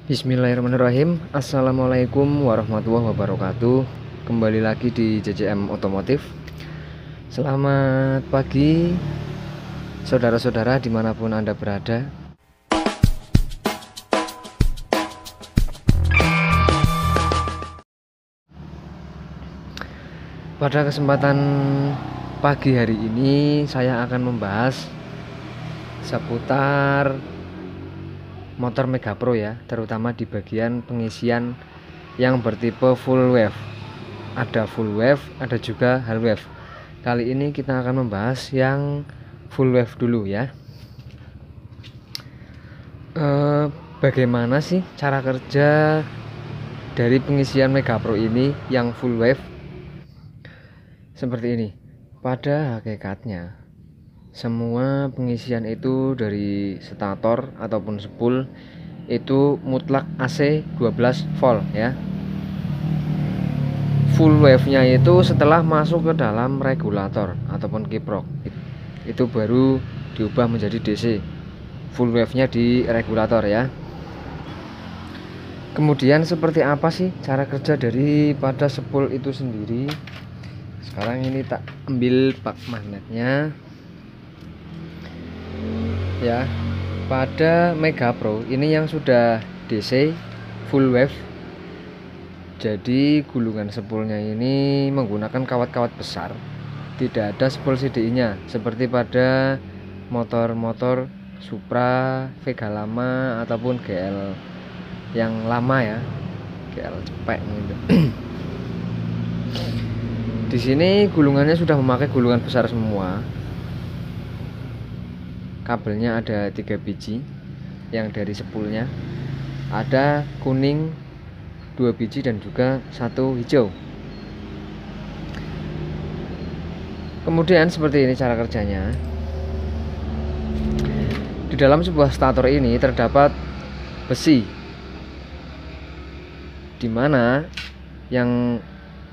Bismillahirrahmanirrahim. Assalamualaikum warahmatullahi wabarakatuh. Kembali lagi di JJM Otomotif. Selamat pagi saudara-saudara dimanapun Anda berada. Pada kesempatan pagi hari ini saya akan membahas seputar motor Mega Pro ya, terutama di bagian pengisian yang bertipe full wave. Ada full wave, ada juga half wave. Kali ini kita akan membahas yang full wave dulu ya. Bagaimana sih cara kerja dari pengisian Mega Pro ini yang full wave? Seperti ini. Pada hakikatnya semua pengisian itu dari stator ataupun spool itu mutlak AC 12 volt ya. Full wave nya itu setelah masuk ke dalam regulator ataupun kiprok, itu baru diubah menjadi DC. Full wave nya di regulator ya. Kemudian seperti apa sih cara kerja daripada spool itu sendiri? Sekarang ini tak ambil pak magnetnya ya. Pada Mega Pro ini yang sudah DC full wave, jadi gulungan spoolnya ini menggunakan kawat-kawat besar, tidak ada spool CDI nya seperti pada motor-motor Supra, Vega lama ataupun GL yang lama ya, GL cepek gitu. Di sini gulungannya sudah memakai gulungan besar semua. Kabelnya ada 3 biji yang dari spoolnya, ada kuning 2 biji dan juga 1 hijau. Kemudian seperti ini cara kerjanya. Di dalam sebuah stator ini terdapat besi, dimana yang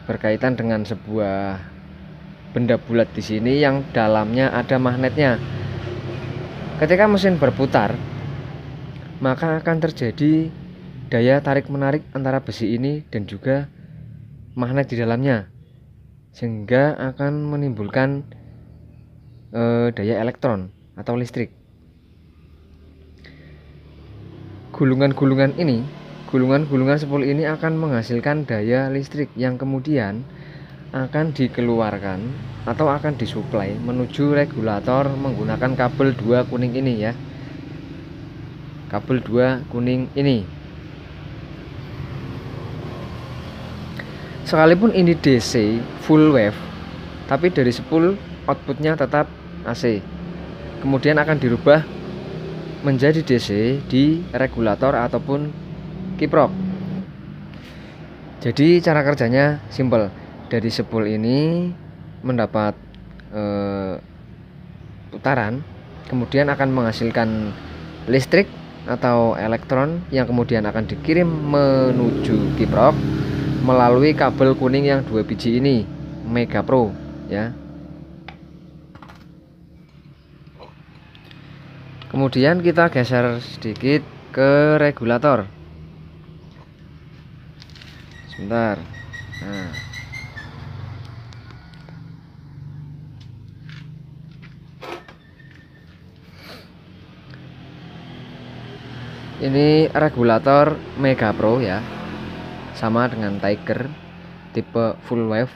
berkaitan dengan sebuah benda bulat di sini yang dalamnya ada magnetnya. Ketika mesin berputar, maka akan terjadi daya tarik-menarik antara besi ini dan juga magnet di dalamnya, sehingga akan menimbulkan daya elektron atau listrik. Gulungan-gulungan spool ini akan menghasilkan daya listrik yang kemudian akan dikeluarkan atau akan disuplai menuju regulator menggunakan kabel 2 kuning ini ya. Kabel 2 kuning ini. Sekalipun ini DC full wave, tapi dari spool outputnya tetap AC. Kemudian akan dirubah menjadi DC di regulator ataupun kiprok. Jadi cara kerjanya simple. Dari spool ini mendapat putaran, kemudian akan menghasilkan listrik atau elektron yang kemudian akan dikirim menuju kiprok melalui kabel kuning yang 2 biji ini, Mega Pro ya. Kemudian kita geser sedikit ke regulator. Sebentar. Nah, ini regulator Mega Pro ya, sama dengan Tiger tipe full wave.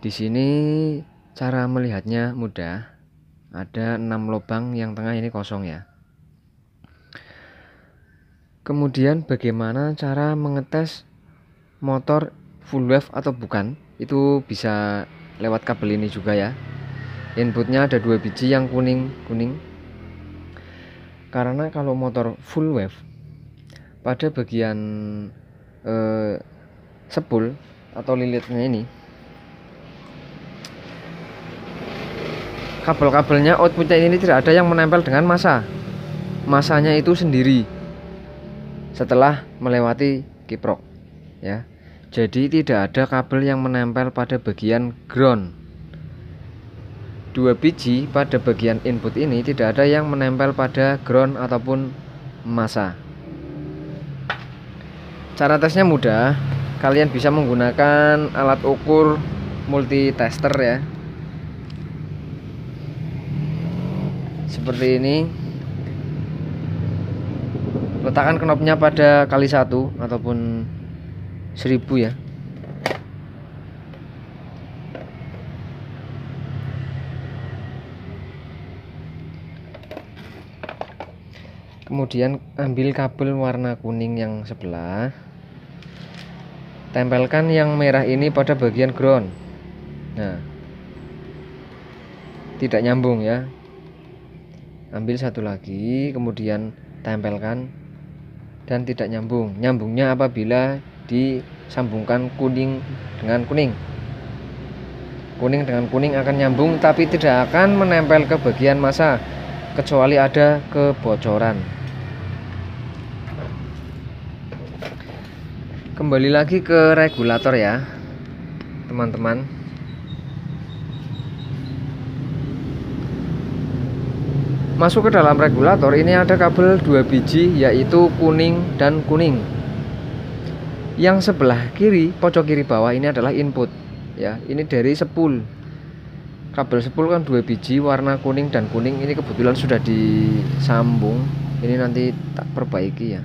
Di sini cara melihatnya mudah. Ada 6 lubang, yang tengah ini kosong ya. Kemudian bagaimana cara mengetes motor full wave atau bukan? Itu bisa lewat kabel ini juga ya. Inputnya ada 2 biji yang kuning-kuning. Karena kalau motor full wave, pada bagian spool atau lilitnya ini, kabel-kabelnya outputnya ini tidak ada yang menempel dengan massa. Massanya itu sendiri setelah melewati kiprok ya. Jadi tidak ada kabel yang menempel pada bagian ground. 2 biji pada bagian input ini tidak ada yang menempel pada ground ataupun massa. Cara tesnya mudah. Kalian bisa menggunakan alat ukur multitester ya. Seperti ini. Letakkan knopnya pada kali 1 ataupun 1000 ya. Kemudian ambil kabel warna kuning yang sebelah, tempelkan yang merah ini pada bagian ground. Nah, tidak nyambung ya. Ambil satu lagi, kemudian tempelkan dan tidak nyambung. Nyambungnya apabila disambungkan kuning dengan kuning. Kuning dengan kuning akan nyambung, tapi tidak akan menempel ke bagian massa kecuali ada kebocoran. Kembali lagi ke regulator ya, teman-teman. Masuk ke dalam regulator ini ada kabel 2 biji, yaitu kuning dan kuning. Yang sebelah kiri, pojok kiri bawah ini adalah input ya. Ini dari spool. Kabel spool kan 2 biji warna kuning dan kuning. Ini kebetulan sudah disambung. Ini nanti tak perbaiki ya.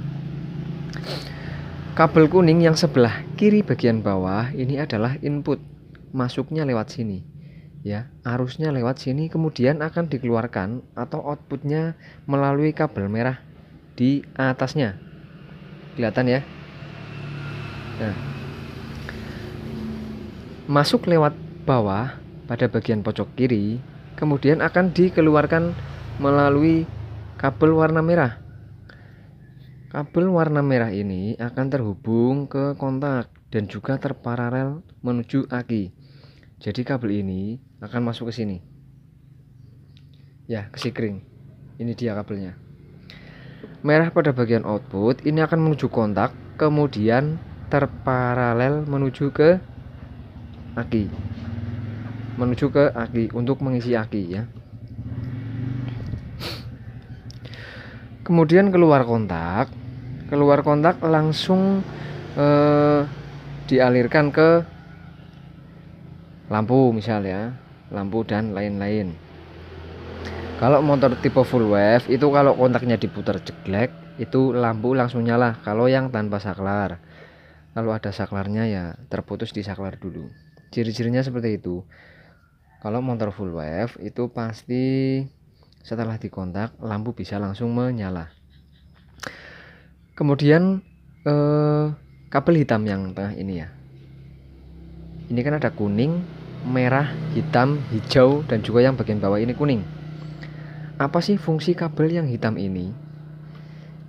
Kabel kuning yang sebelah kiri bagian bawah ini adalah input. Masuknya lewat sini ya, arusnya lewat sini, kemudian akan dikeluarkan atau outputnya melalui kabel merah di atasnya. Kelihatan ya. Nah, masuk lewat bawah pada bagian pojok kiri, kemudian akan dikeluarkan melalui kabel warna merah. Kabel warna merah ini akan terhubung ke kontak dan juga terparalel menuju aki. Jadi kabel ini akan masuk ke sini ya, ke sikring. Ini dia kabelnya. Merah pada bagian output ini akan menuju kontak, kemudian terparalel menuju ke aki, untuk mengisi aki ya. Kemudian keluar kontak langsung dialirkan ke lampu misalnya, lampu dan lain-lain. Kalau motor tipe full wave itu kalau kontaknya diputar jeglek itu lampu langsung nyala. Kalau yang tanpa saklar, kalau ada saklarnya ya terputus di saklar dulu. Ciri-cirinya seperti itu. Kalau motor full wave itu pasti setelah dikontak lampu bisa langsung menyala. Kemudian kabel hitam yang tengah ini ya. Ini kan ada kuning, merah, hitam, hijau, dan juga yang bagian bawah ini kuning. Apa sih fungsi kabel yang hitam ini?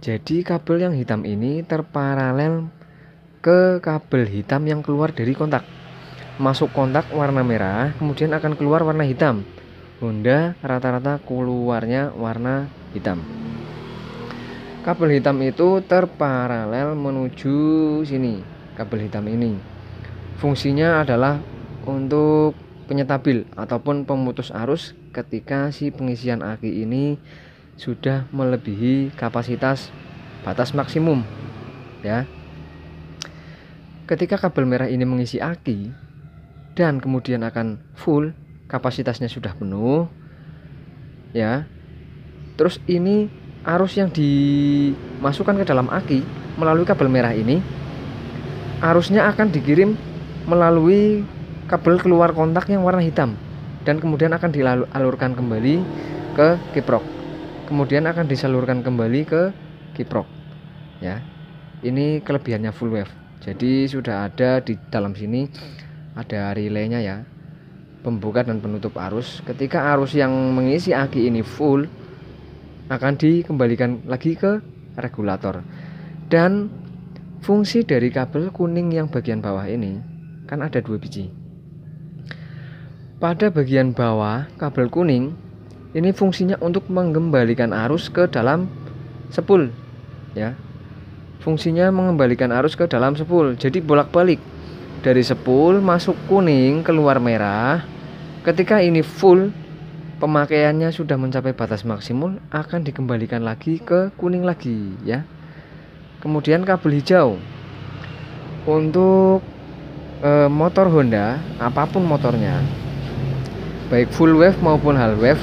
Jadi kabel yang hitam ini terparalel ke kabel hitam yang keluar dari kontak. Masuk kontak warna merah, kemudian akan keluar warna hitam. Honda rata-rata keluarnya warna hitam. Kabel hitam itu terparalel menuju sini. Kabel hitam ini fungsinya adalah untuk penyetabil ataupun pemutus arus ketika si pengisian aki ini sudah melebihi kapasitas batas maksimum ya. Ketika kabel merah ini mengisi aki dan kemudian akan full, kapasitasnya sudah penuh ya. Terus ini arus yang dimasukkan ke dalam aki melalui kabel merah ini, arusnya akan dikirim melalui kabel keluar kontak yang warna hitam dan kemudian akan dialurkan kembali ke kiprok, kemudian akan disalurkan kembali ke kiprok ya. Ini kelebihannya full wave. Jadi sudah ada di dalam sini ada relaynya ya, pembuka dan penutup arus. Ketika arus yang mengisi aki ini full, akan dikembalikan lagi ke regulator. Dan fungsi dari kabel kuning yang bagian bawah ini kan ada 2 biji. Pada bagian bawah kabel kuning ini fungsinya untuk mengembalikan arus ke dalam spool ya. Fungsinya mengembalikan arus ke dalam spool. Jadi bolak-balik dari spool masuk kuning keluar merah. Ketika ini full, pemakaiannya sudah mencapai batas maksimum, akan dikembalikan lagi ke kuning lagi ya. Kemudian kabel hijau. Untuk motor Honda, apapun motornya, baik full wave maupun half wave,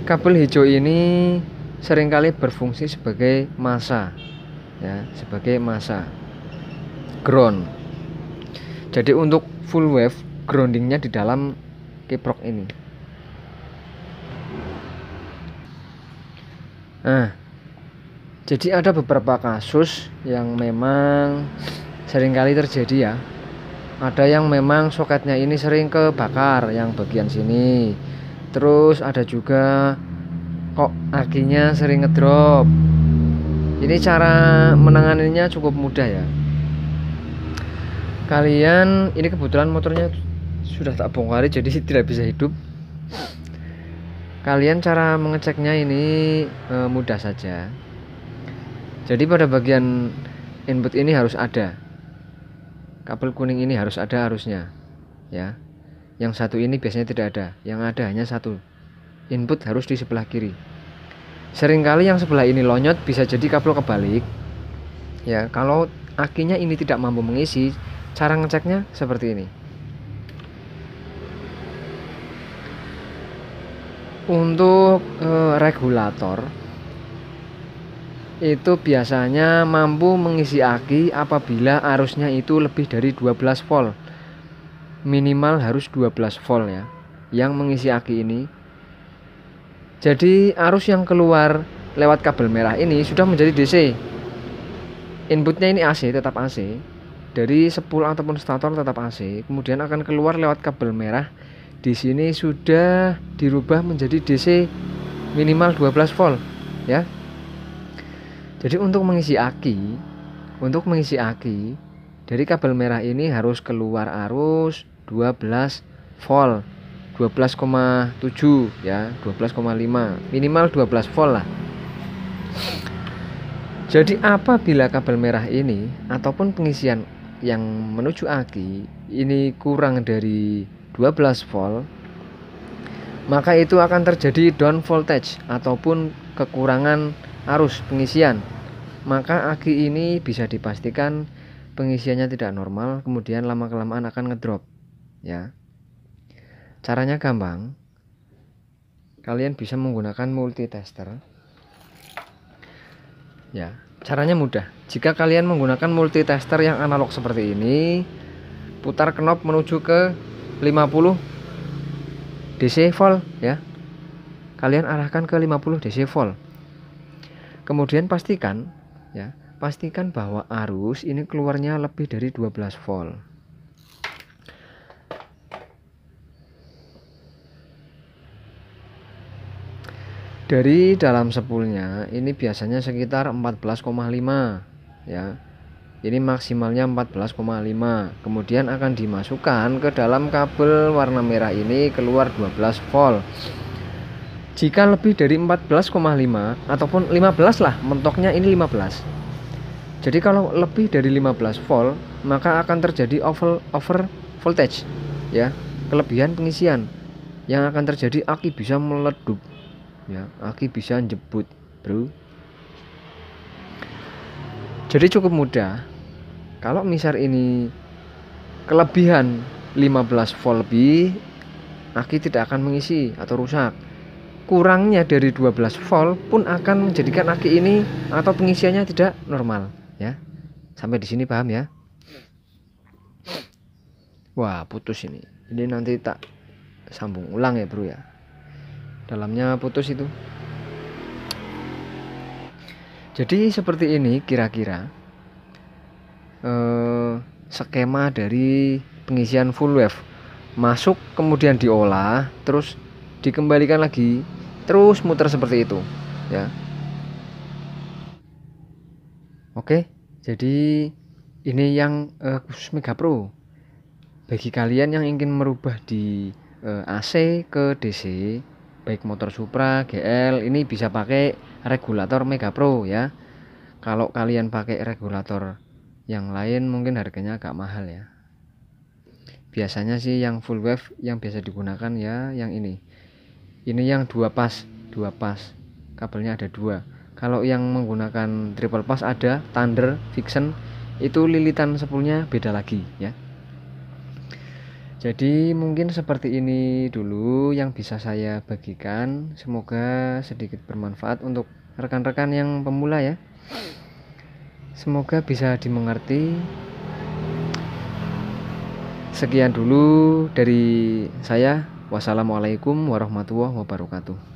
kabel hijau ini seringkali berfungsi sebagai massa, ya, sebagai massa ground. Jadi untuk full wave, groundingnya di dalam kiprok ini. Nah, jadi ada beberapa kasus yang memang seringkali terjadi ya. Ada yang memang soketnya ini sering kebakar yang bagian sini. Terus ada juga kok akinya sering ngedrop. Ini cara menanganinya cukup mudah ya. Kalian, ini kebetulan motornya sudah tak bongkari jadi tidak bisa hidup. Kalian cara mengeceknya ini mudah saja. Jadi pada bagian input ini harus ada kabel kuning, ini harus ada harusnya ya. Yang satu ini biasanya tidak ada, yang ada hanya satu. Input harus di sebelah kiri. Seringkali yang sebelah ini lonyot, bisa jadi kabel kebalik ya. Kalau akinya ini tidak mampu mengisi, cara ngeceknya seperti ini. Untuk regulator itu biasanya mampu mengisi aki apabila arusnya itu lebih dari 12 volt. Minimal harus 12 volt ya, yang mengisi aki ini. Jadi arus yang keluar lewat kabel merah ini sudah menjadi DC. Inputnya ini AC, tetap AC. Dari spool ataupun stator tetap AC. Kemudian akan keluar lewat kabel merah. Di sini sudah dirubah menjadi DC minimal 12 volt ya. Jadi untuk mengisi aki dari kabel merah ini harus keluar arus 12 volt, 12,7 ya, 12,5, minimal 12 volt lah. Jadi apabila kabel merah ini ataupun pengisian yang menuju aki ini kurang dari 12 volt, maka itu akan terjadi down voltage ataupun kekurangan arus pengisian. Maka aki ini bisa dipastikan pengisiannya tidak normal, kemudian lama-kelamaan akan ngedrop ya. Caranya gampang. Kalian bisa menggunakan multitester. Ya, caranya mudah. Jika kalian menggunakan multitester yang analog seperti ini, putar knob menuju ke 50 DC volt ya. Kalian arahkan ke 50 DC volt. Kemudian pastikan bahwa arus ini keluarnya lebih dari 12 volt. Dari dalam spoolnya ini biasanya sekitar 14,5 ya. Ini maksimalnya 14,5. Kemudian akan dimasukkan ke dalam kabel warna merah ini, keluar 12 volt. Jika lebih dari 14,5 ataupun 15 lah, mentoknya ini 15. Jadi kalau lebih dari 15 volt, maka akan terjadi over voltage ya, kelebihan pengisian. Yang akan terjadi aki bisa meledup ya, aki bisa jebut, bro. Jadi cukup mudah. Kalau misal ini kelebihan 15 volt lebih, aki tidak akan mengisi atau rusak. Kurangnya dari 12 volt pun akan menjadikan aki ini atau pengisiannya tidak normal ya. Sampai di sini paham ya? Wah, putus ini. Ini nanti tak sambung ulang ya, bro ya. Dalamnya putus itu. Jadi seperti ini kira-kira skema dari pengisian full wave. Masuk kemudian diolah, terus dikembalikan lagi, terus muter seperti itu ya. Oke, jadi ini yang khusus Mega Pro. Bagi kalian yang ingin merubah di AC ke DC, baik motor Supra, GL, ini bisa pakai regulator Mega Pro ya. Kalau kalian pakai regulator yang lain mungkin harganya agak mahal ya. Biasanya sih yang full wave yang biasa digunakan ya yang ini. Ini yang dua pas. Kabelnya ada dua. Kalau yang menggunakan triple pas ada Thunder, Vixen, itu lilitan spoolnya beda lagi ya. Jadi mungkin seperti ini dulu yang bisa saya bagikan, semoga sedikit bermanfaat untuk rekan-rekan yang pemula ya. Semoga bisa dimengerti. Sekian dulu dari saya. Wassalamualaikum warahmatullahi wabarakatuh.